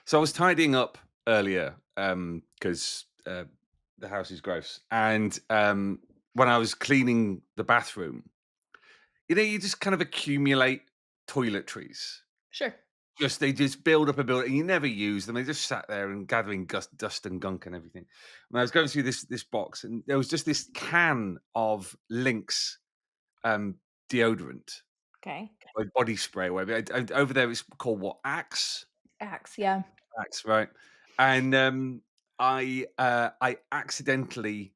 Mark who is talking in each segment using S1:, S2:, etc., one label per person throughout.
S1: So I was tidying up earlier because the house is gross, and when I was cleaning the bathroom, you just kind of accumulate toiletries.
S2: Sure.
S1: They just build up and build, and you never use them. They just sat there and gathering dust and gunk and everything. And I was going through this box, and there was just this can of Lynx um, deodorant,
S2: Okay.
S1: like body spray. Or whatever. Over there, it's called what? Axe.
S2: Axe, yeah.
S1: Axe, right? And I accidentally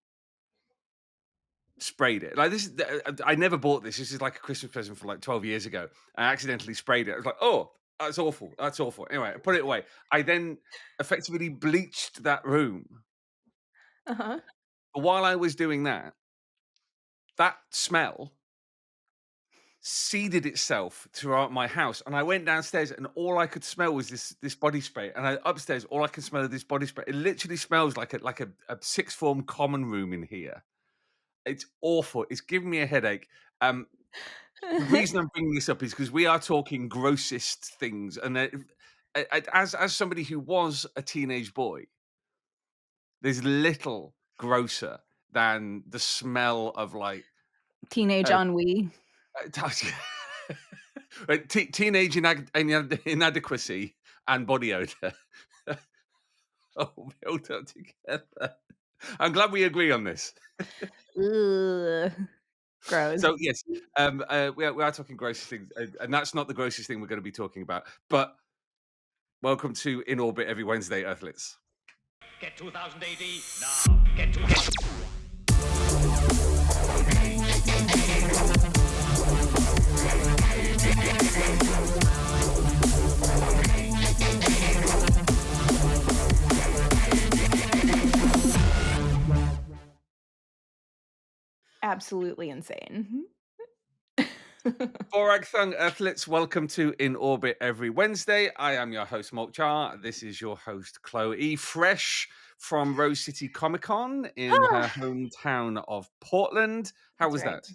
S1: sprayed it. Like this, I never bought this. This is like a Christmas present for like 12 years ago. I accidentally sprayed it. I was like, oh, that's awful. That's awful. Anyway, I put it away. I then effectively bleached that room.
S2: Uh-huh.
S1: But while I was doing that, that smell seeded itself throughout my house. And I went downstairs, and all I could smell was this body spray. And upstairs, all I can smell is this body spray. It literally smells like a sixth form common room in here. It's awful. It's giving me a headache. Um, the reason I'm bringing this up is because we are talking grossest things, and as somebody who was a teenage boy, there's little grosser than the smell of like
S2: Teenage
S1: uh,
S2: ennui.
S1: teenage inadequacy and body odor. Oh, built up together. I'm glad we agree on this.
S2: Ugh. Gross.
S1: So yes, we are talking grossest things, and that's not the grossest thing we're going to be talking about. But welcome to In Orbit every Wednesday, Earthlets.
S3: Get 2000 AD now. Get to.
S2: Absolutely insane.
S1: Borag Earthlets, welcome to In Orbit every Wednesday. I am your host, Molch-R. This is your host, KLO-E, fresh from Rose City Comic Con in her
S2: Ah,
S1: hometown of Portland. How
S2: that's
S1: was
S2: right.
S1: that?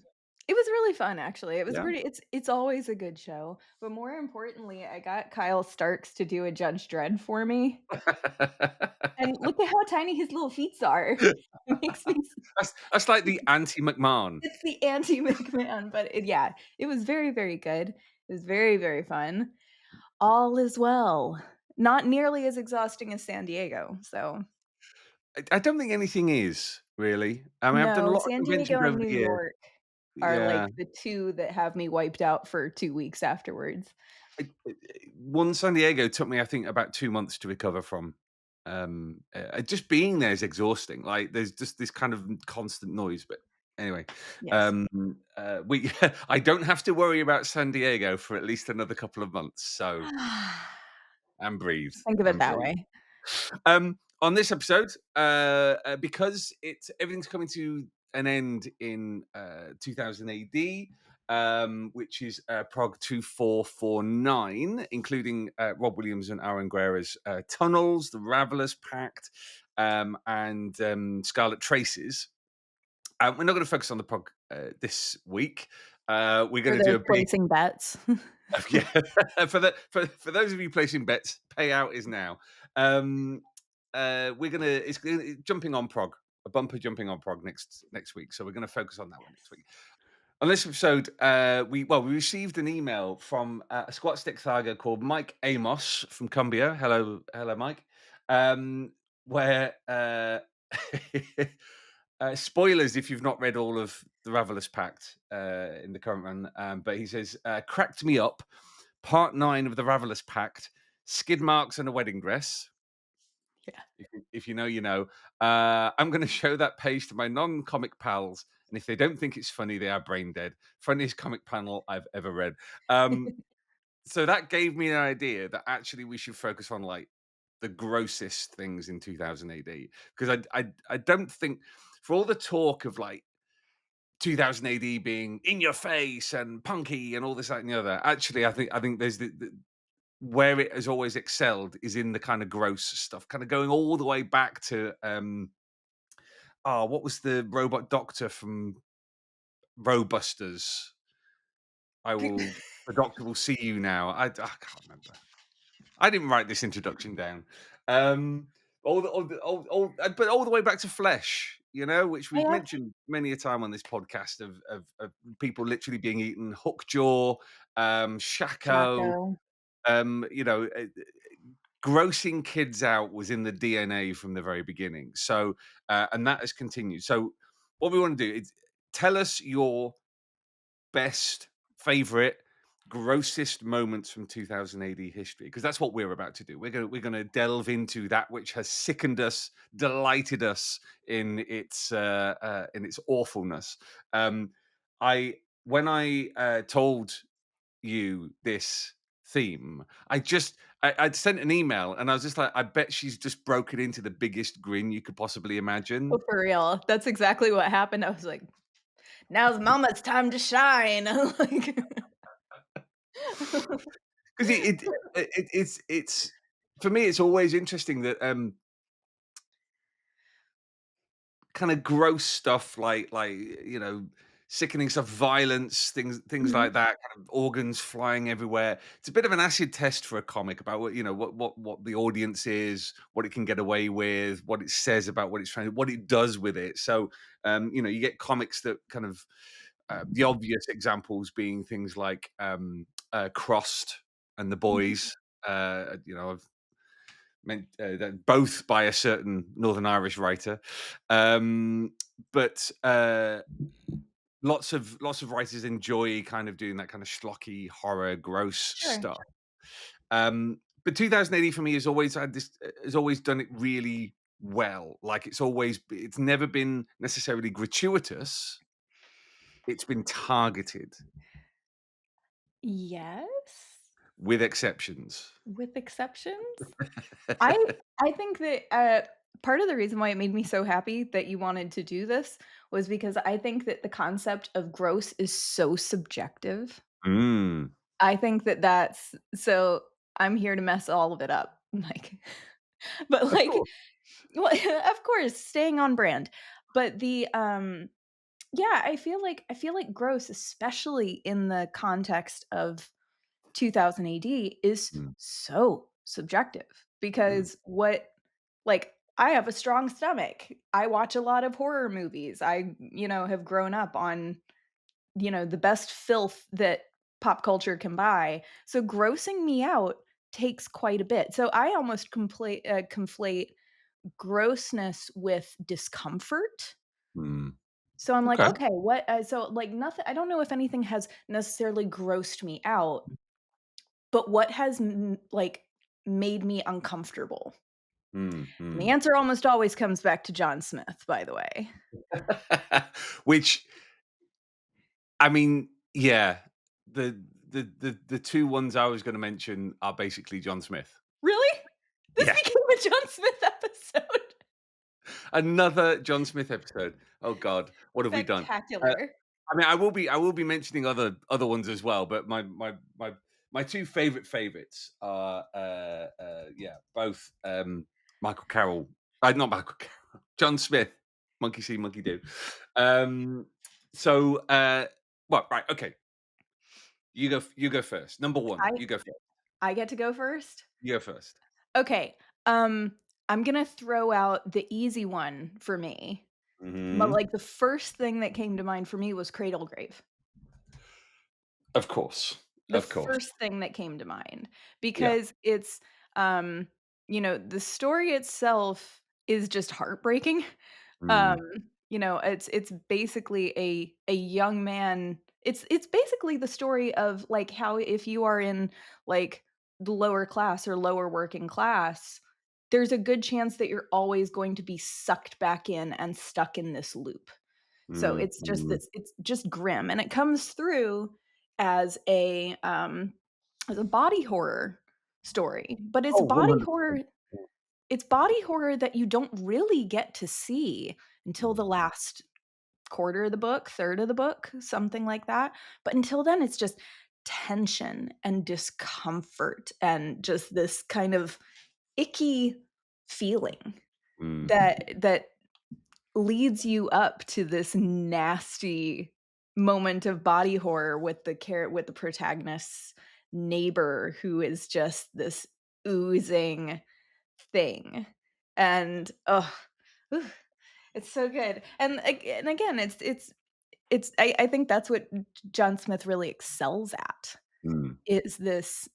S2: It was really fun, actually. It was
S1: Yeah.
S2: pretty it's always a good show, but more importantly, I got Kyle Starks to do a Judge Dredd for me, and look at how tiny his little feet are. It makes me
S1: that's like the anti McMahon.
S2: it's the anti-McMahon, but yeah, it was very, very good. It was very, very fun. All is well. Not nearly as exhausting as San Diego, so
S1: I don't think anything is really. I mean, I've done a
S2: no,
S1: lot of
S2: San
S1: conventions
S2: Diego and
S1: over the
S2: New
S1: years.
S2: York are,
S1: Yeah.
S2: like, the 2 that have me wiped out for 2 weeks afterwards.
S1: One San Diego took me, I think, about 2 months to recover from. Just being there is exhausting. Like, there's just this kind of constant noise. But anyway,
S2: Yes.
S1: um, we I don't have to worry about San Diego for at least another couple of months. So and breathe
S2: Think of it
S1: and
S2: that
S1: breathe.
S2: way.
S1: On this episode, because everything's coming to an end in 2000 AD, which is Prog 2449, including Rob Williams and Aaron Guerra's Tunnels, the Rallers Pact, and Scarlet Traces. We're not going to focus on the Prog this week. We're
S2: For
S1: going to do
S2: those
S1: a big
S2: placing bets.
S1: yeah. For those of you placing bets, payout is now. Um, it's jumping on prog, a bumper jumping on prog next week. So we're going to focus on that one next week. On this episode, we received an email from a squat stick tharger called Mike Amos from Cumbia. Hello, Mike. Where spoilers if you've not read all of the Rallers Pact in the current run, but he says, "Cracked me up, part 9 of the Rallers Pact, skid marks and a wedding dress."
S2: Yeah.
S1: If you know, you know. I'm going to show that page to my non-comic pals, and if they don't think it's funny, they are brain dead. Funniest comic panel I've ever read. So that gave me an idea that actually we should focus on like the grossest things in 2000 AD, because I don't think, for all the talk of like 2000 AD being in your face and punky and all this that and the other, actually I think there's where it has always excelled is in the kind of gross stuff, kind of going all the way back to what was the robot doctor from Robusters? The doctor will see you now. I can't remember. I didn't write this introduction down. Um, but all the way back to Flesh, which we've
S2: Yeah,
S1: mentioned many a time on this podcast of people literally being eaten, Hookjaw, Shaco,
S2: Chaco.
S1: um, you know, uh, grossing kids out was in the DNA from the very beginning. So, and that has continued. So, what we want to do is tell us your best, favorite, grossest moments from 2000 AD history, because that's what we're about to do. We're gonna delve into that which has sickened us, delighted us in its awfulness. Um, I when I told you this theme, I'd sent an email and I was just like, I bet she's just broken into the biggest grin you could possibly
S2: Oh,
S1: imagine.
S2: for real. That's exactly what happened. I was like, "Now's mama's time to shine." Like
S1: 'Cause it's for me, it's always interesting that, kinda gross stuff like, sickening stuff, violence, things
S2: Mhm.
S1: like that, kind of organs flying everywhere. It's a bit of an acid test for a comic about what the audience is, what it can get away with, what it says about what it does with it. So, you get comics that kind of, the obvious examples being things like, Crossed and The
S2: Mhm.
S1: Boys. I've meant that both by a certain Northern Irish writer, but lots of writers enjoy kind of doing that kind of schlocky horror, gross
S2: Sure.
S1: stuff. But 2000 AD for me has always done it really well. Like it's never been necessarily gratuitous. It's been targeted
S2: Yes,
S1: with exceptions.
S2: with exceptions. I I think that, part of the reason why it made me so happy that you wanted to do this was because I think that the concept of gross is so subjective.
S1: Mm.
S2: I think that that's so I'm here to mess all of it up, like but,
S1: Of
S2: like
S1: course.
S2: well, of course, staying on brand. But yeah, I feel like gross, especially in the context of 2000 AD, is
S1: Mm,
S2: so subjective
S1: mm,
S2: because I have a strong stomach. I watch a lot of horror movies. I have grown up on, the best filth that pop culture can buy. So grossing me out takes quite a bit. So I almost conflate grossness with discomfort.
S1: mm.
S2: So I'm like,
S1: Okay.
S2: okay, what? So like nothing. I don't know if anything has necessarily grossed me out, but what has made me uncomfortable?
S1: Mm,
S2: And the
S1: mm.
S2: answer almost always comes back to John Smith, by the way.
S1: Which, I mean, yeah, the two ones I was gonna mention are basically John Smith.
S2: Really? This
S1: Yeah,
S2: became a John Smith episode.
S1: another John Smith episode. Oh god, what have we done? Uh,
S2: Spectacular.
S1: I mean, I will be mentioning other ones as well, but my two favorites are, yeah, both, Michael Carroll not Michael Carroll, John Smith, Monkey See, Monkey Do. Um, so, well, right, okay. You go first. Number 1,
S2: I
S1: you go first.
S2: I get to go first?
S1: You go first.
S2: Okay. Um, I'm gonna throw out the easy one for me. But,
S1: Mhm.
S2: like, the first thing that came to mind for me was Cradle Grave.
S1: Of course.
S2: The
S1: Of course.
S2: first thing that came to mind
S1: Yeah.
S2: because it's, um, the story itself is just heartbreaking. Um,
S1: Mm,
S2: it's basically a young man it's basically the story of, like, how if you are in, like, the lower class or lower working class, there's a good chance that you're always going to be sucked back in and stuck in this loop. So
S1: mm,
S2: it's just
S1: mm.
S2: it's just grim, and it comes through as a body horror story, but
S1: Oh, 100%.
S2: it's body horror that you don't really get to see until the last quarter of the book, third of the book, something like that. But until then, it's just tension and discomfort and just this kind of icky feeling
S1: Mm,
S2: that leads you up to this nasty moment of body horror with the protagonist's neighbor who is just this oozing thing. And, oh, it's so good. And again, I think that's what John Smith really excels at,
S1: Mm.
S2: is this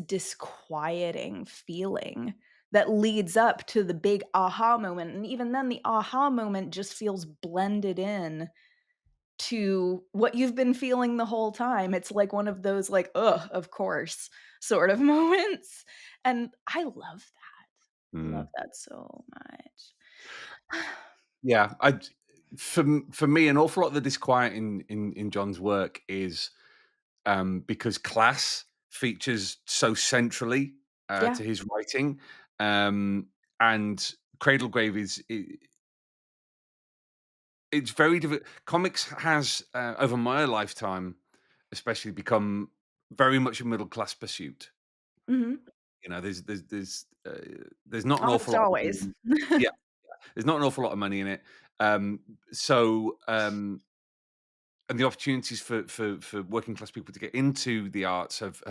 S2: disquieting feeling that leads up to the big aha moment, and even then, the aha moment just feels blended in to what you've been feeling the whole time. It's like one of those, like, "Ugh, of course," sort of moments, and I love that. Love
S1: Mm.
S2: that so much.
S1: Yeah, for me, an awful lot of the disquiet in John's work is because class features so centrally
S2: Yeah,
S1: to his writing, um, and Cradlegrave it's very difficult. Comics has over my lifetime, especially, become very much a middle class pursuit.
S2: mhm.
S1: You know, there's not an awful
S2: Almost
S1: lot of money
S2: always.
S1: in, yeah, there's not an awful lot of money in it. Um, so and the opportunities for working class people to get into the arts have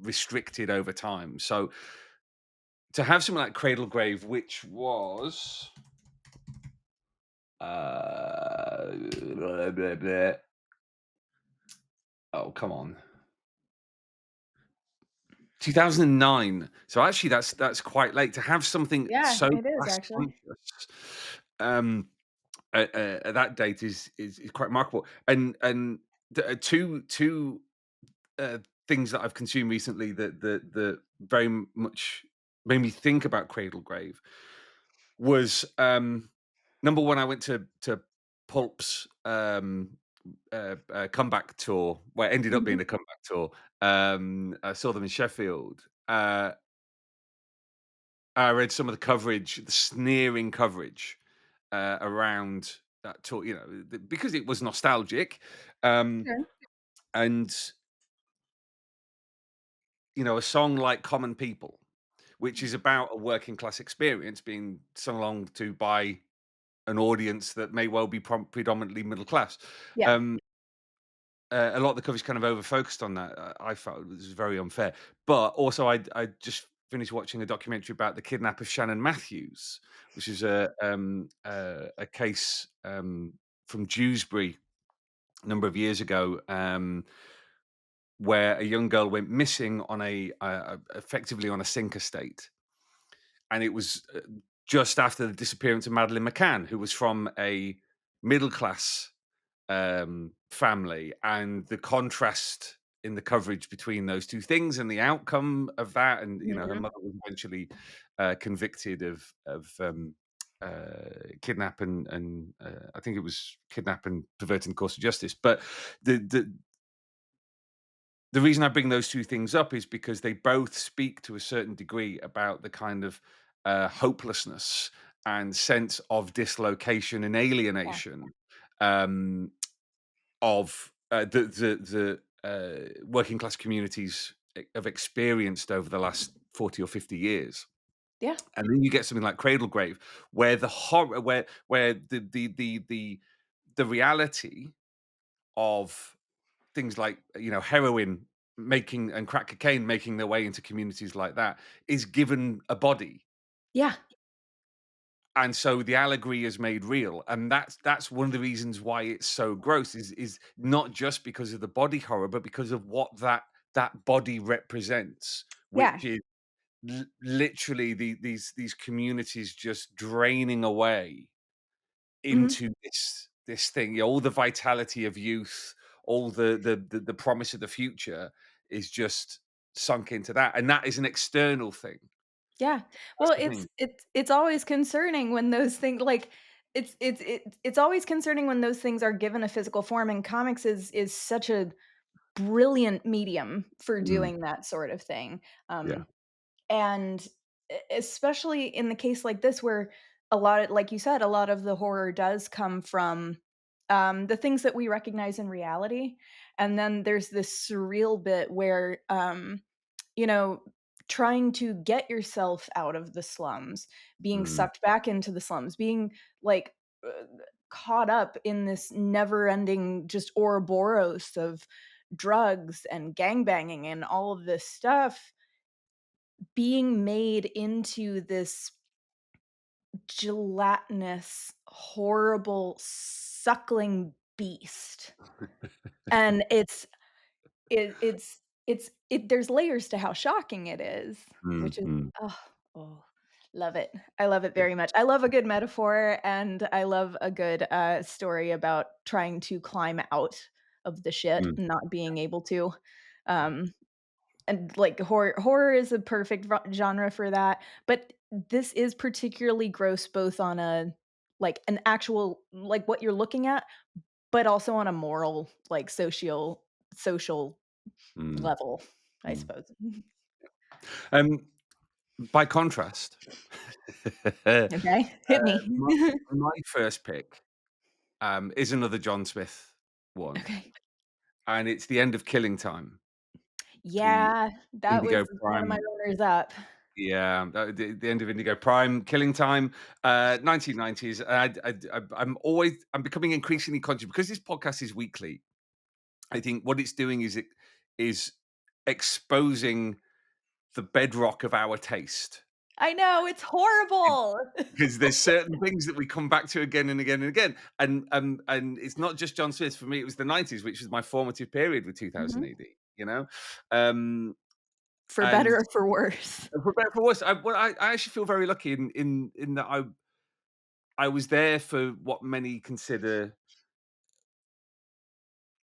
S1: restricted over time. So to have something like Cradlegrave, which was blah, blah, blah. Oh, come on, 2009. So actually, that's quite late to have something
S2: Yeah,
S1: so
S2: it is
S1: class
S2: actually.
S1: conscious. Um, at that date is quite remarkable. And two uh, things that I've consumed recently that very much made me think about Cradlegrave was number one. I went to Pulp's comeback tour, where it ended up being
S2: Mhm.
S1: a comeback tour. I saw them in Sheffield. I read some of the coverage, the sneering coverage around that tour. You know, because it was nostalgic, um,
S2: Okay.
S1: and a song like "Common People," which is about a working class experience being sung along to by an audience that may well be predominantly middle class.
S2: Yeah.
S1: Um, a lot of the coverage kind of over focused on that. I felt it was very unfair. But also, I just finished watching a documentary about the kidnap of Shannon Matthews, which is a case from Dewsbury a number of years ago, where a young girl went missing on effectively on a sink estate, and it was just after the disappearance of Madeleine McCann, who was from a middle class family, and the contrast in the coverage between those two things and the outcome of that. And her
S2: Mhm.
S1: mother was eventually convicted of kidnap and I think it was kidnap and perverting the course of justice. But the the reason I bring those two things up is because they both speak to a certain degree about the kind of hopelessness and sense of dislocation and
S2: Yeah.
S1: alienation um, of the working class communities have experienced over the last 40 or 50 years.
S2: Yeah.
S1: And then you get something like Cradlegrave, where the horror, where the reality of things like heroin making and crack cocaine making their way into communities like that is given a body,
S2: Yeah.
S1: and so the allegory is made real. And that's one of the reasons why it's so gross, is not just because of the body horror, but because of what that body represents,
S2: Yeah.
S1: which is literally these communities just draining away
S2: Mhm.
S1: into this thing. All the vitality of youth, all the promise of the future is just sunk into that, and that is an external thing.
S2: Yeah.
S1: That's
S2: Well,
S1: the thing.
S2: it's always concerning when those things, like, it's always concerning when those things are given a physical form, and comics is such a brilliant medium for
S1: Mm,
S2: doing that sort of thing.
S1: yeah.
S2: And especially in the case like this, where a lot of, like you said, a lot of the horror does come from the things that we recognize in reality, and then there's this surreal bit where you know, trying to get yourself out of the slums, being
S1: Mm,
S2: sucked back into the slums, being, like, uh, caught up in this never-ending just Ouroboros of drugs and gangbanging and all of this stuff. being made into this gelatinous, horrible, suckling beast, and there's layers to how shocking it is, which is
S1: Mhm.
S2: oh, oh, love it. I love it very much. I love a good metaphor, and I love a good, story about trying to climb out of the shit
S1: Mm,
S2: and not being able to. Um, and, like, horror is a perfect genre for that, but this is particularly gross both on a like, an actual like, what you're looking at, but also on a moral, like, social
S1: mm,
S2: level, I
S1: mm.
S2: suppose.
S1: Um, by contrast,
S2: Okay, hit me.
S1: my my first pick, is another John Smith one,
S2: Okay.
S1: and it's The End of Killing Time, the
S2: Yeah, that was
S1: Indigo
S2: one of my
S1: Prime.
S2: runners up.
S1: Yeah, the end of Indigo Prime, Killing Time, 1990s. I'm becoming increasingly conscious because this podcast is weekly. I think what it's doing is it is exposing the bedrock of our taste.
S2: I know, it's horrible.
S1: Because there's certain things that we come back to again and again and again, and it's not just John Smith. For me, it was the '90s, which was my formative period with 2000
S2: Mhm.
S1: AD. You know, um,
S2: For
S1: and
S2: better or for worse.
S1: for better or for worse, I actually feel very lucky in that I was there for what many consider.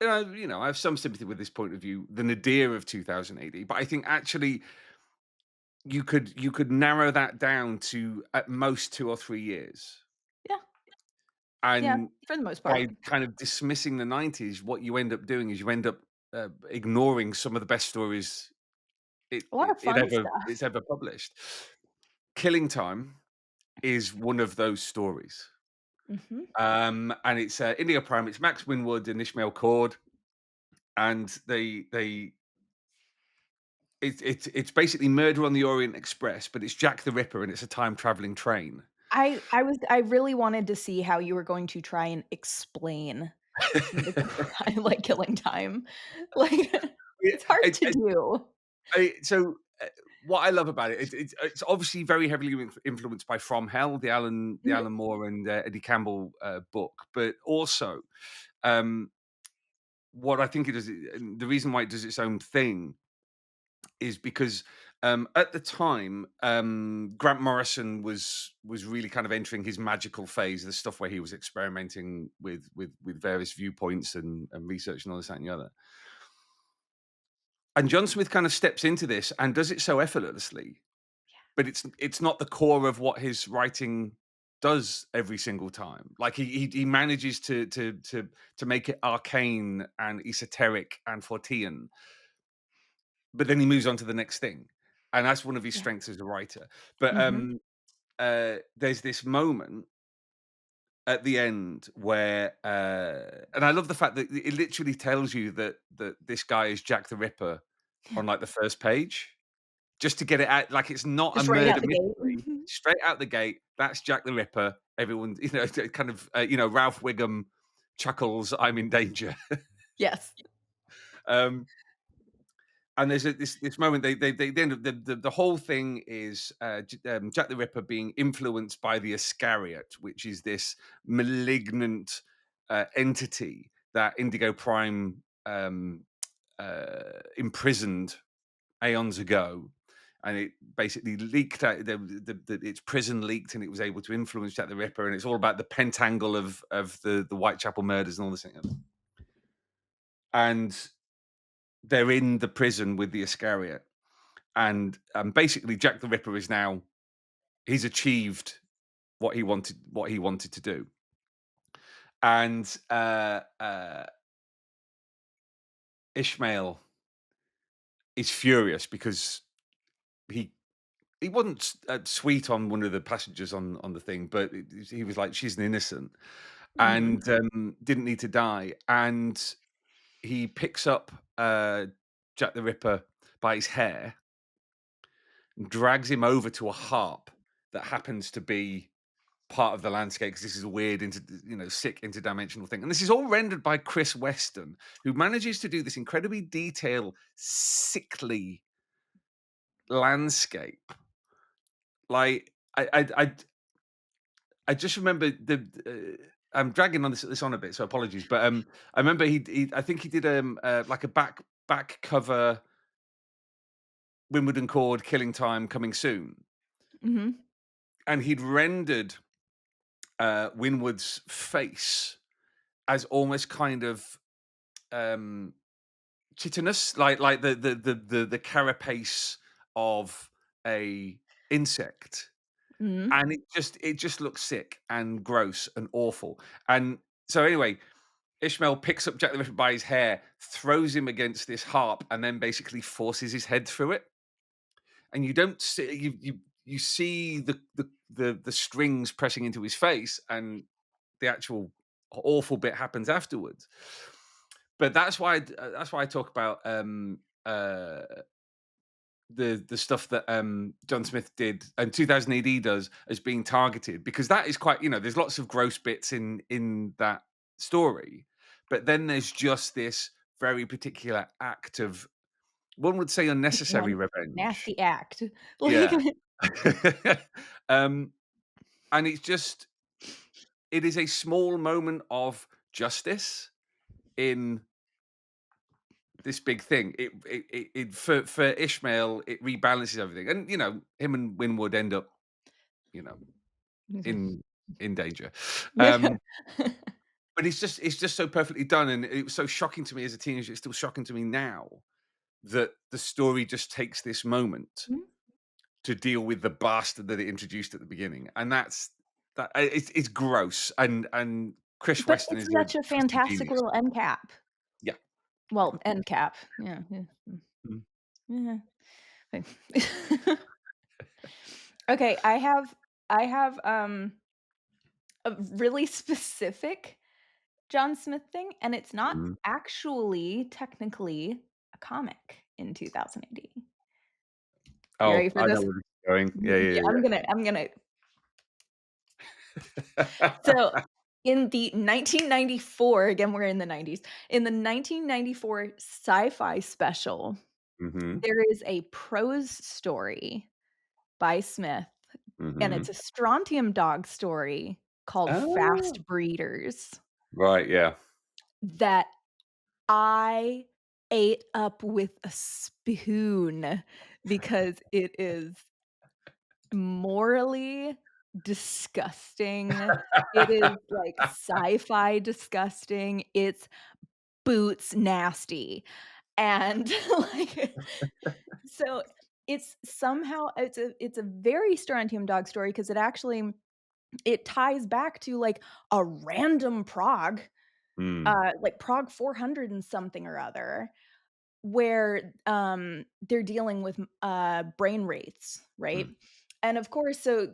S1: I have some sympathy with this point of view, the nadir of 2000 AD, but I think actually you could narrow that down to at most 2 or 3 years,
S2: Yeah, yeah,
S1: and
S2: for the most
S1: by
S2: part.
S1: kind of dismissing the '90s, what you end up doing is you end up ignoring some of the best stories
S2: A lot of fun
S1: it's
S2: stuff.
S1: ever published. Killing Time is one of those stories,
S2: Mhm.
S1: and it's Indigo Prime. It's Max Winwood and Ishmael Cord, and it's basically Murder on the Orient Express, but it's Jack the Ripper and it's a time traveling train.
S2: I really wanted to see how you were going to try and explain Indigo Prime, like, Killing Time. Like,
S1: Yeah,
S2: it's hard
S1: it,
S2: to
S1: it,
S2: do.
S1: so what I love about it, it's obviously very heavily influenced by From Hell, the
S2: Mhm.
S1: Alan Moore and Eddie Campbell book, but also um, what I think it is, and the reason why it does its own thing is because at the time Grant Morrison was really kind of entering his magical phase, the stuff where he was experimenting with various viewpoints and research and all this that and the other. And John Smith kind of steps into this and does it so effortlessly, but it's not the core of what his writing does every single time. Like he manages to make it arcane and esoteric and Fortean, but then he moves on to the next thing, and that's one of his
S2: Yeah.
S1: strengths as a writer. But
S2: Mhm.
S1: there's this moment at the end where, and I love the fact that it literally tells you that this guy is Jack the Ripper
S2: Yeah.
S1: on like the first page. Just to get it out, like it's not a
S2: Just right
S1: murder
S2: out the
S1: mystery.
S2: gate.
S1: Straight out the gate, that's Jack the Ripper. Everyone, kind of, Ralph Wiggum chuckles, "I'm in danger."
S2: Yes.
S1: Um, and there's this moment they end up the whole thing is Jack the Ripper being influenced by the Iscariot, which is this malignant entity that Indigo Prime imprisoned aeons ago, and it basically leaked out. Its prison leaked, and it was able to influence Jack the Ripper. And it's all about the pentangle of the Whitechapel murders and all this thing. And they're in the prison with the Iscariot, and basically Jack the Ripper is now he's achieved what he wanted to do, and Ishmael is furious because he he wasn't sweet on one of the passengers on the thing, but he was like, she's an innocent
S2: Mhm.
S1: and didn't need to die. And he picks up Jack the Ripper by his hair and drags him over to a harp that happens to be part of the landscape because this is a weird, sick interdimensional thing. And this is all rendered by Chris Weston, who manages to do this incredibly detailed, sickly landscape. Like I just remember I'm dragging on this on a bit, so apologies. But I remember I think he did like a back cover Wimbledon chord Killing Time Coming Soon,
S2: Mhm.
S1: and he'd rendered Winwood's face as almost kind of um chitinous, like the carapace of a insect,
S2: Mhm.
S1: and it just looks sick and gross and awful. And so anyway, Ishmael picks up Jack the Ripper by his hair, throws him against this harp, and then basically forces his head through it. And you don't see you see the strings pressing into his face, and the actual awful bit happens afterwards. But that's why I talk about the stuff that John Smith did and 2000 AD does as being targeted, because that is quite, there's lots of gross bits in that story, but then there's just this very particular act of, one would say, unnecessary
S2: One
S1: revenge.
S2: nasty act. Like,
S1: Yeah. um and it is a small moment of justice in this big thing. For Ishmael, it rebalances everything, and him and Winwood end up, you know, in danger.
S2: yeah.
S1: Um, but it's just so perfectly done, and it was so shocking to me as a teenager. It's still shocking to me now that the story just takes this moment
S2: Mhm.
S1: to deal with the bastard that it introduced at the beginning, and it's gross. And Chris
S2: But
S1: Weston
S2: it's
S1: is a
S2: such a
S1: twisted
S2: fantastic
S1: genius.
S2: little end cap.
S1: Yeah.
S2: Well, end cap. Yeah, yeah.
S1: Mm.
S2: Yeah. Okay, I have a really specific John Smith thing, and it's not
S1: Mhm.
S2: actually technically a comic in 2000 AD. You
S1: Oh,
S2: ready for
S1: I know
S2: this?
S1: where this is going. Yeah,
S2: Yeah,
S1: yeah,
S2: I'm gonna
S1: yeah.
S2: so, in the 1994, again, we're in the '90s. In the 1994 sci-fi special,
S1: Mhm,
S2: there is a prose story by Smith, and it's
S1: mhm.
S2: a Strontium dog story called
S1: Oh.
S2: Fast Breeders
S1: Right, yeah.
S2: that I ate up with a spoon because it is morally disgusting. It is, like, sci-fi disgusting. It's boots nasty, and, like, so it's a very Strontium dog story because it ties back to, like, a random prog,
S1: Mm,
S2: like Prog 400 and something or other, where, they're dealing with, brain wraiths, right?
S1: mm.
S2: And of course, so,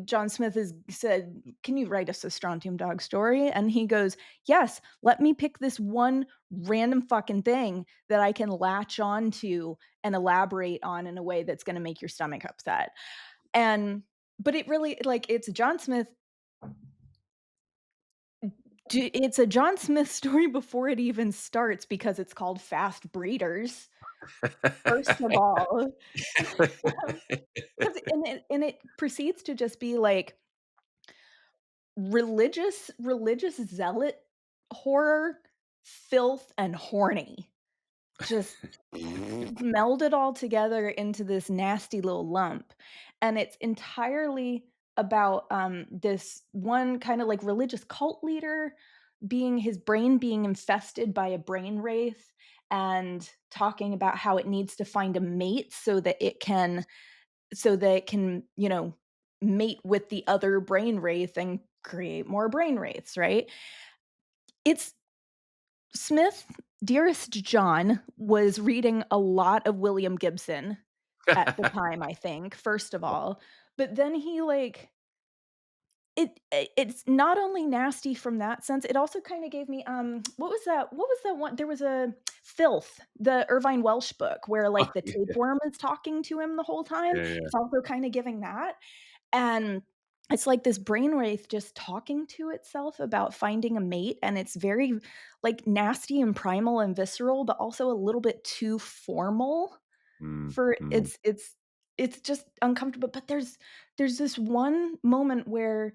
S2: John Smith has said, "Can you write us a Strontium dog story?" And he goes, "Yes, let me pick this one random fucking thing that I can latch on to and elaborate on in a way that's gonna make your stomach upset." And but it really, like, it's a John Smith story before it even starts because it's called Fast Breeders, first of all. 'Cause and it proceeds to just be, like, religious zealot horror, filth, and horny. Just meld it all together into this nasty little lump, and it's entirely about, this one kinda, like, religious cult leader his brain being infested by a brain wraith, and talking about how it needs to find a mate so that it can, mate with the other brain wraith and create more brain wraiths, right? It's Smith, dearest John, was reading a lot of William Gibson at the time, I think, first of all, but then it's not only nasty from that sense, it also kinda gave me, what was that one, there was a Filth, the Irvine Welsh book where,
S1: Oh,
S2: like, the
S1: yeah,
S2: tapeworm is talking to him the whole time.
S1: yeah, yeah.
S2: It's also kinda giving that, and it's like this brain wraith just talking to itself about finding a mate, and it's very, like, nasty and primal and visceral, but also a little bit too formal
S1: Mm,
S2: for
S1: mm.
S2: it's it's just uncomfortable, but there's this one moment where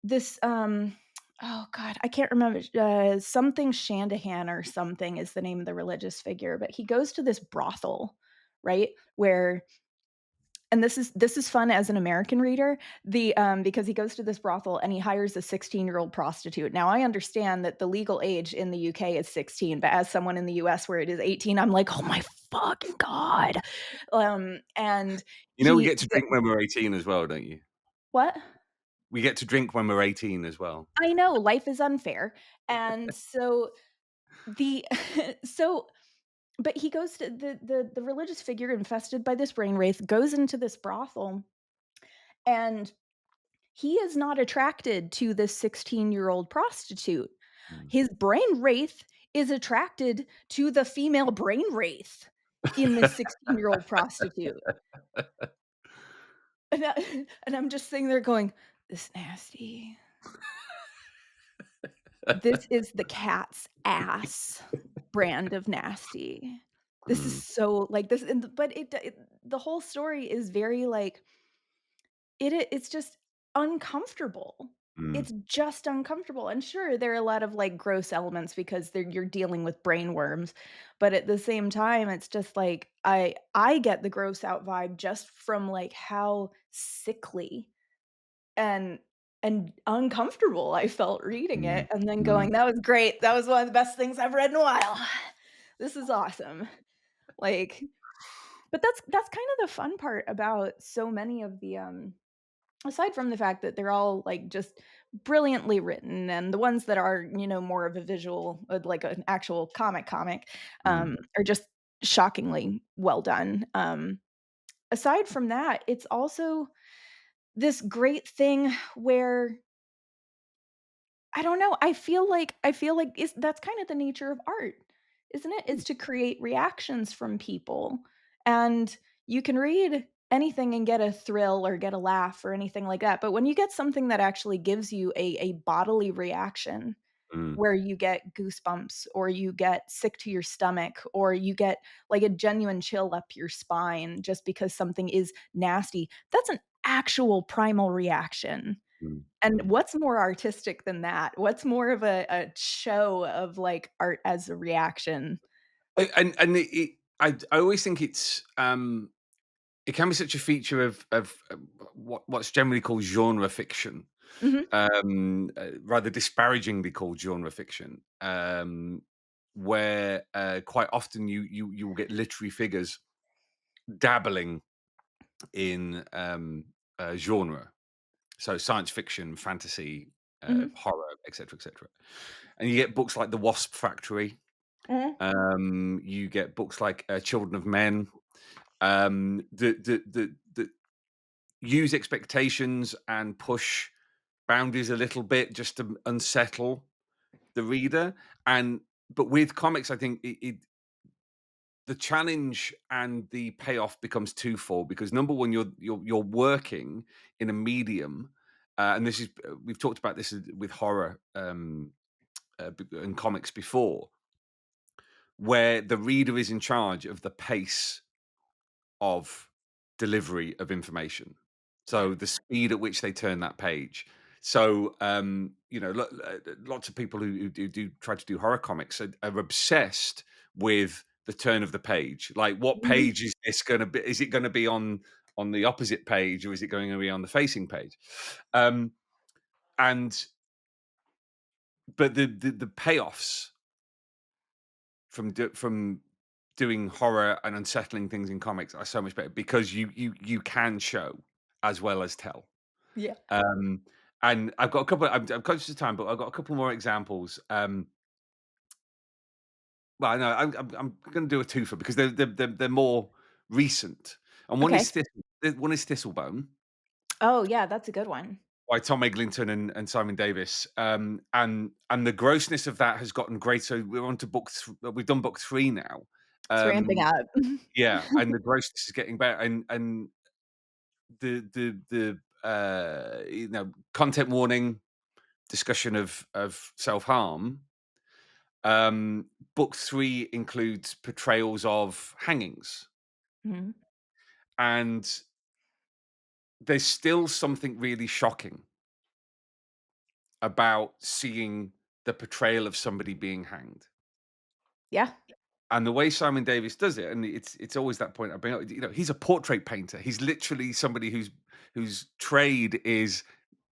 S2: this, oh god, I can't remember, something Shandahan or something is the name of the religious figure, but he goes to this brothel, right? Where and this is fun as an American reader, because he goes to this brothel and he hires a 16-year-old prostitute. Now, I understand that the legal age in the UK is 16, but as someone in the US where it is 18, I'm like, "Oh my fucking god." And
S1: You know, we
S2: he
S1: get to
S2: the
S1: drink when we're 18 as well, don't you?
S2: what?
S1: We get to drink when we're 18 as well.
S2: I know, life is unfair. And so the so but he goes to the religious figure infested by this brain wraith goes into this brothel, and he is not attracted to this 16-year-old prostitute.
S1: Mm.
S2: His brain wraith is attracted to the female brain wraith in this 16-year-old prostitute. And I'm just sitting there going, "This nasty. This is the cat's ass brand of nasty." This is
S1: Mm,
S2: so like this and but the whole story is very like it's just uncomfortable.
S1: mm,
S2: It's just uncomfortable, and sure, there are a lot of, like, gross elements because you're dealing with brain worms, but at the same time, it's just like I get the gross out vibe just from, like, how sickly and uncomfortable I felt reading
S1: mm,
S2: it, and then
S1: mm,
S2: going, "That was great. That was one of the best things I've read in a while. This is awesome." Like but that's kind of the fun part about so many of the, aside from the fact that they're all, like, just brilliantly written, and the ones that are, more of a visual, like an actual comic,
S1: mm,
S2: are just shockingly well done. Aside from that, it's also this great thing where I don't know, I feel like it's that's kind of the nature of art, isn't it? It's to create reactions from people, and you can read anything and get a thrill or get a laugh or anything like that, but when you get something that actually gives you a bodily reaction,
S1: mm,
S2: where you get goosebumps or you get sick to your stomach or you get, like, a genuine chill up your spine just because something is nasty, that's an actual primal reaction.
S1: mm,
S2: And
S1: mm.
S2: what's more artistic than that? What's more of a show of, like, art as a reaction?
S1: And I always think it can be such a feature of what's generally called genre fiction,
S2: Mhm,
S1: rather disparagingly called genre fiction, where quite often you will get literary figures dabbling in genre, so science fiction, fantasy,
S2: mhm,
S1: horror, etc., etc. And you get books like The Wasp Factory.
S2: mhm,
S1: You get books like Children of Men, that use expectations and push boundaries a little bit just to unsettle the reader. And but with comics, I think the challenge and the payoff becomes twofold because number one, you're working in a medium, and this is we've talked about this with horror and comics before, where the reader is in charge of the pace of delivery of information.
S2: yeah,
S1: So the speed at which they turn that page. So lots of people who do try to do horror comics are obsessed with the turn of the page. Like, what
S2: mhm,
S1: page is this going to be? Is it going to be on the opposite page, or is it going to be on the facing page? Um, and but the payoffs from doing horror and unsettling things in comics are so much better because you can show as well as tell.
S2: yeah,
S1: Um, and I've got a couple. I'm conscious of time, but I've got a couple more examples. Well, no, I'm going to do a twofer because they're more recent. And
S2: okay.
S1: one is Thistlebone
S2: Oh, yeah, that's a good one.
S1: by Tom Eglinton and Simon Davis. And the grossness of that has gotten great. So we're on to we've done book three now.
S2: It's ramping
S1: Um,
S2: up.
S1: Yeah, and the grossness is getting better, and content warning, discussion of self harm. Book three includes portrayals of hangings,
S2: Mhm,
S1: And there's still something really shocking about seeing the portrayal of somebody being hanged.
S2: Yeah.
S1: And the way Simon Davis does it, and it's always that point I bring up, he's a portrait painter. He's literally somebody whose trade is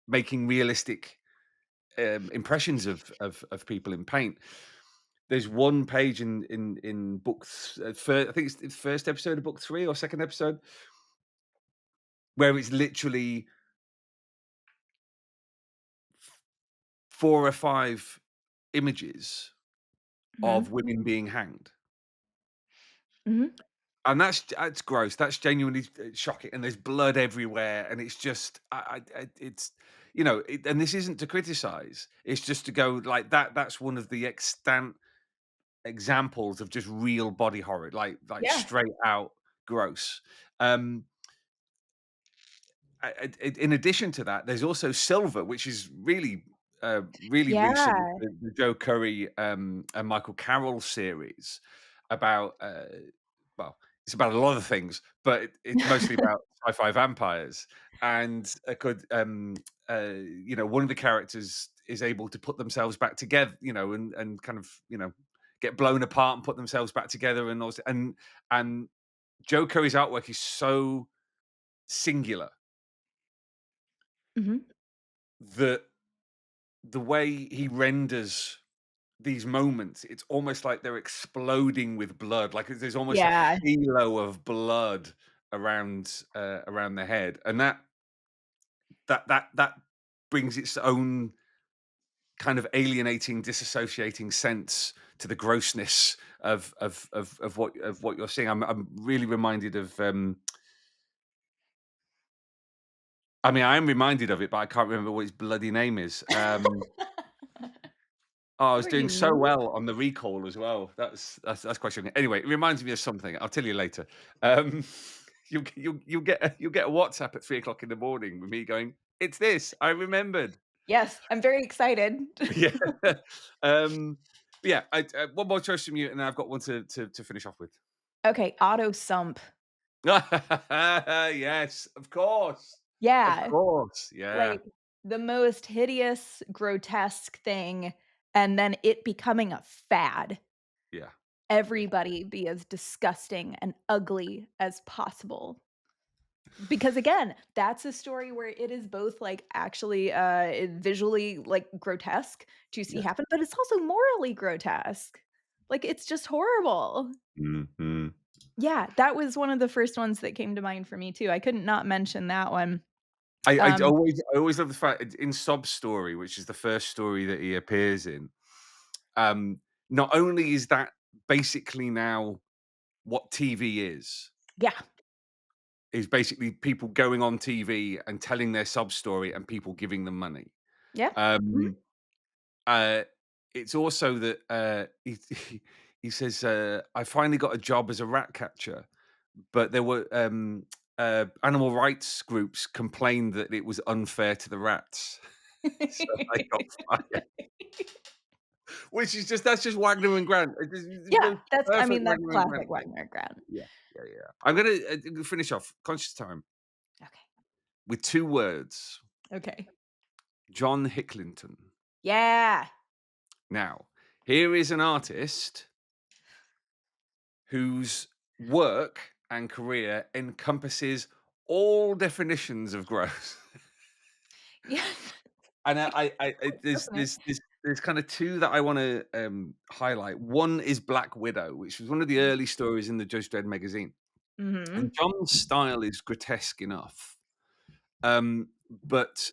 S1: making realistic impressions of people in paint. There's one page in I think it's the first episode of book 3 or second episode, where it's literally 4 or 5 images of
S2: Mhm.
S1: women being hanged.
S2: Mhm.
S1: And that's gross. That's genuinely shocking, and there's blood everywhere, and it's just, it's, and this isn't to criticize. It's just to go like that. That's one of the extant examples of just real body horror, like
S2: Yeah.
S1: straight out gross. Um, in addition to that, there's also Silver, which is really recent.
S2: Yeah.
S1: The Joe Curry and Michael Carroll series about well, it's about a lot of things, but it's mostly about sci-fi vampires. And one of the characters is able to put themselves back together, and kind of get blown apart and put themselves back together, and also and Joe Curry's artwork is so singular
S2: Mhm.
S1: that the way he renders these moments, it's almost like they're exploding with blood. Like there's almost a
S2: Yeah.
S1: halo of blood around the head, and that brings its own kind of alienating, disassociating sense to the grossness of what you're seeing. I'm really reminded of. I mean, I am reminded of it, but I can't remember what his bloody name is. Oh, I was
S2: Were
S1: doing
S2: you
S1: so
S2: mean?
S1: well on the recall as well. That's quite shocking. Anyway, it reminds me of something. I'll tell you later. Um, you'll get a WhatsApp at 3 o'clock in the morning with me going, "It's this. I remembered."
S2: Yes, I'm very excited.
S1: Yeah. um, but yeah. One more choice from you, and then I've got one to finish off with.
S2: Okay, auto sump.
S1: Yes, of
S2: Yeah,
S1: course. Yeah,
S2: like, the most hideous, grotesque thing, and then it becoming a fad.
S1: yeah, yeah.
S2: Everybody be as disgusting and ugly as possible. Because again, that's a story where it is both, like, actually, visually, like, grotesque to see
S1: Yes.
S2: happen, but it's also morally grotesque. Like, it's just horrible.
S1: Hmm.
S2: Yeah, that was one of the first ones that came to mind for me too. I couldn't not mention that one.
S1: I
S2: Um,
S1: always love the fact in Sob's story, which is the first story that he appears in. Um, Not only is that basically now what TV
S2: yeah,
S1: is basically people going on TV and telling their sub story and people giving them money.
S2: yeah, mhm.
S1: Um, uh, it's also that he says, "I finally got a job as a rat catcher," but there were animal rights groups complained that it was unfair to the rats. So I got fired, which is that's just Wagner and Grant. It
S2: Yeah,
S1: goes
S2: that's I
S1: perfect
S2: mean, that's
S1: Wagner and Grant
S2: classic
S1: thing.
S2: Wagner Ground.
S1: Yeah, yeah, yeah. I'm gonna finish off conscious time
S2: Okay,
S1: with 2 words:
S2: okay.
S1: John Hicklenton.
S2: Yeah.
S1: Now, here is an artist whose work and career encompasses all definitions of gross.
S2: Yeah,
S1: And
S2: doesn't it?
S1: there's kind of 2 that I wanna, highlight. One is Black Widow, which was one of the early stories in the Judge Dredd magazine, and
S2: Mhm,
S1: John's style is grotesque enough, um, but,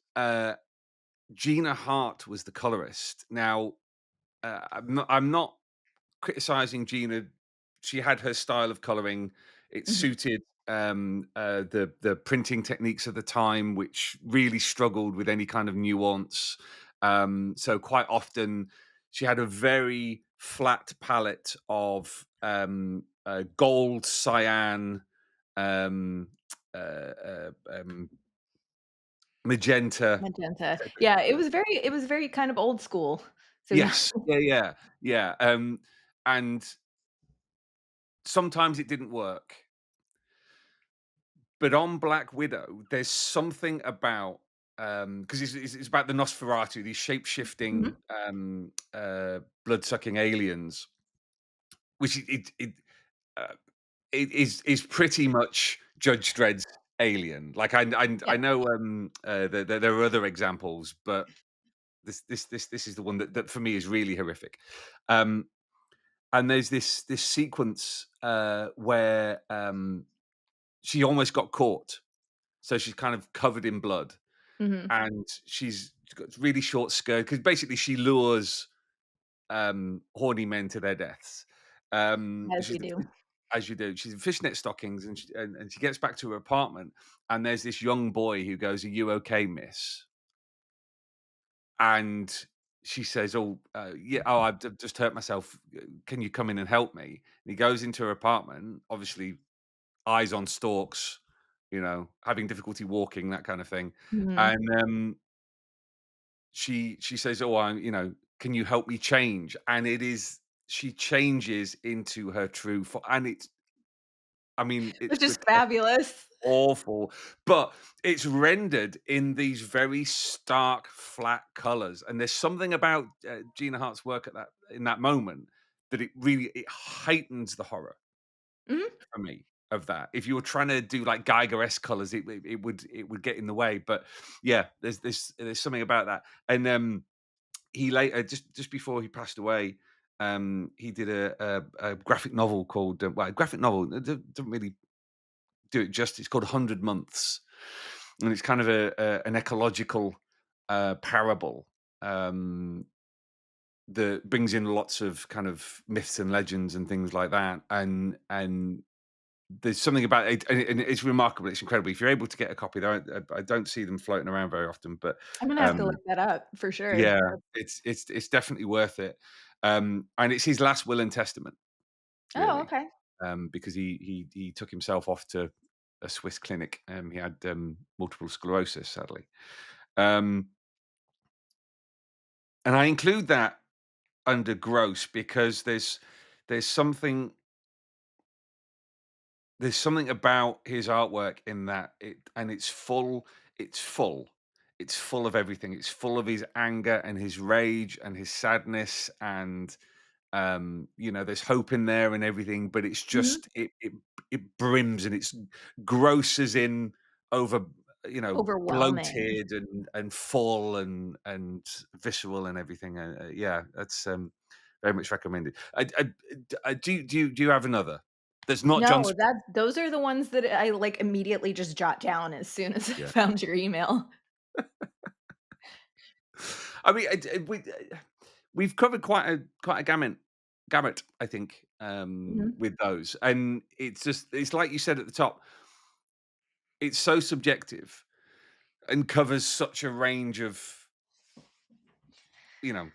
S1: Gina Hart was the colorist. Now, I'm not criticizing Gina. She had her style of coloring. It
S2: mhm.
S1: suited the printing techniques of the time, which really struggled with any kind of nuance. So quite often, she had a very flat palette of gold, cyan, um, uh, magenta.
S2: Magenta. Yeah, it was very kind of old school. So yeah.
S1: Yes, yeah, yeah, yeah. And sometimes it didn't work. but on Black Widow, there's something about because it's about the Nosferatu, these shape shifting,
S2: Mhm.
S1: blood sucking aliens, which uh, it is pretty much Judge Dredd's Alien. Like I
S2: Yeah.
S1: know there are other examples, but this is the one that for me is really horrific. Um, and there's this sequence where she almost got caught, so she's kind of covered in blood,
S2: Mhm.
S1: and she's got really short skirt because basically she lures horny men to their deaths.
S2: As
S1: She's
S2: you do.
S1: as you do. She's in fishnet stockings, and she gets back to her apartment, and there's this young boy who goes, "Are you okay, miss?" And she says, "Oh, yeah. Oh, just hurt myself. Can you come in and help me?" And he goes into her apartment, obviously eyes on stalks, having difficulty walking, that kind of thing.
S2: Mhm.
S1: And she says, "Oh, can you help me change?" And she changes into her true form, and it's
S2: Which is
S1: grotesque,
S2: fabulous.
S1: awful, but it's rendered in these very stark, flat colors. And there's something about Gina Hart's work at that in that moment that it heightens the horror
S2: Mhm.
S1: for me of that. If you were trying to do like Geiger-esque colors, it would get in the way. But yeah, there's something about that. And he later, just before he passed away, he did a graphic novel called a graphic novel. It doesn't really do it justice. It's called 100 Months, and it's kind of an ecological parable that brings in lots of kind of myths and legends and things like that. And there's something about it, and it's remarkable. It's incredible. If you're able to get a copy, there, I don't see them floating around very often, but
S2: I'm gonna have to
S1: um,
S2: look that up for sure.
S1: yeah, it's definitely worth it. And it's his last will and testament,
S2: Oh,
S1: really,
S2: okay.
S1: because he took himself off to a Swiss clinic. He had multiple sclerosis, sadly. Um, and I include that under gross because there's something there's something about his artwork in that it's full it's full of everything. It's full of his anger and his rage and his sadness, and there's hope in there and everything, but it's
S2: Mhm.
S1: just it brims, and it's gross as in over,
S2: Overwhelming.
S1: bloated and full and visceral and everything. Yeah, that's very much recommended. Do you have another that's not John
S2: No,
S1: Smith?
S2: that those are the ones that I, like, immediately just jot down as soon as I
S1: Yeah.
S2: found your email.
S1: I mean, we've covered quite a gamut, I think,
S2: Mhm.
S1: with those, and it's like you said at the top. It's so subjective and covers such a range of you know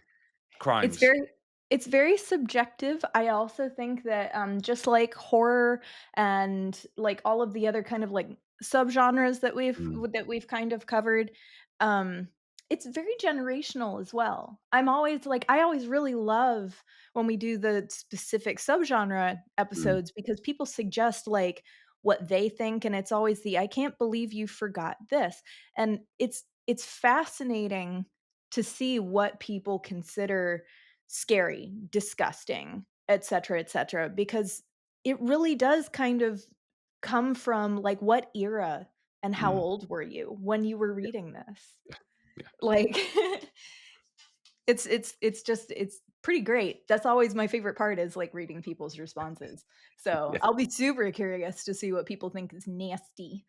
S2: It's
S1: crimes.
S2: very it's very subjective. I also think that, just like horror and, like, all of the other kind of, like, subgenres
S1: Mm,
S2: that we've kind of covered, um, it's very generational as well. I'm always like I always really love when we do the specific subgenre
S1: mm,
S2: episodes because people suggest, like, what they think, and it's always the, "I can't believe you forgot this," and it's fascinating to see what people consider scary, disgusting, et cetera, because it really does kind of come from, like, what era and how
S1: mm.
S2: old were you when you were
S1: Yeah,
S2: reading this?
S1: yeah, yeah,
S2: Like, it's just it's pretty great. That's always my favorite part is, like, reading people's responses. So,
S1: yeah.
S2: I'll be super curious to see what people think is nasty.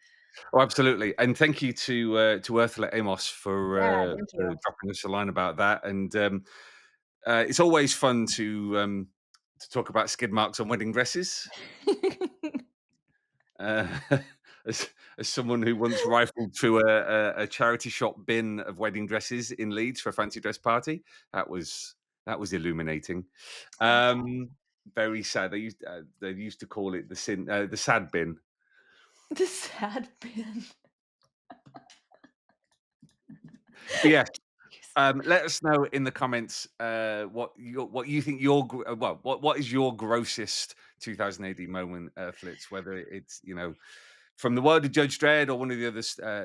S1: Oh, absolutely. And thank you to Earthlet Amos
S2: Yeah, thank
S1: for
S2: you.
S1: dropping us a line about that. And it's always fun to talk about skid marks on wedding dresses. Uh, as as someone who once rifled through a charity shop bin of wedding dresses in Leeds for a fancy dress party, that was illuminating.
S2: Aw,
S1: Um, Very sad. They used to call it the sad bin.
S2: the sad bin.
S1: But yes, let us know in the comments what you think what is your grossest 2000 AD moment, Earthlets? Whether it's from the world of Judge Dredd or one of the other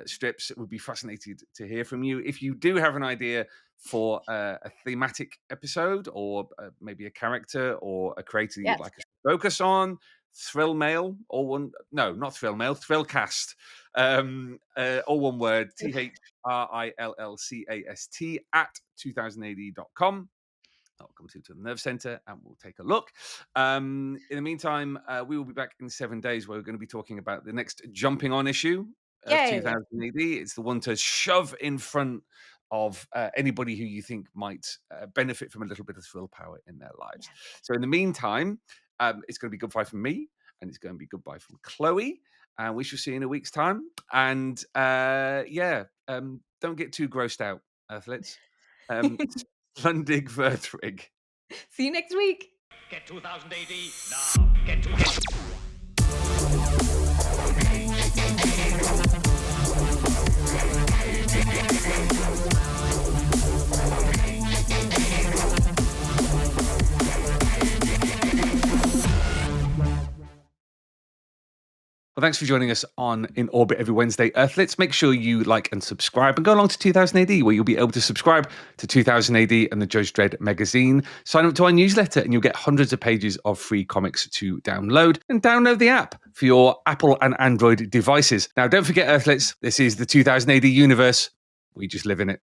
S1: strips, it would be fascinated to hear from you. If you do have an idea for a thematic episode or maybe a character or a creator you'd
S2: Yes.
S1: like us to focus on, Thrill Mail, or one, no, not Thrill Mail, Thrillcast, all one word, THRILLCAST at 2000AD.com. I'll come to the Nerve Center and we'll take a look. In the meantime, we will be back in 7 days where we're going to be talking about the next jumping on issue of
S2: Yay.
S1: 2000 AD. It's the one to shove in front of anybody who you think might benefit from a little bit of thrill power in their lives. So in the meantime, it's going to be goodbye from me and it's going to be goodbye from Chloe. And we shall see you in a week's time. And don't get too grossed out, Earthlets. Lundig Vertrig.
S2: See you next week.
S3: Get 2000 AD now. Get to it.
S1: Well, thanks for joining us on In Orbit every Wednesday, Earthlets. Make sure you like and subscribe and go along to 2000 AD, where you'll be able to subscribe to 2000 AD and the Judge Dredd magazine. Sign up to our newsletter and you'll get hundreds of pages of free comics to download. And download the app for your Apple and Android devices. Now, don't forget, Earthlets, this is the 2000 AD universe. We just live in it.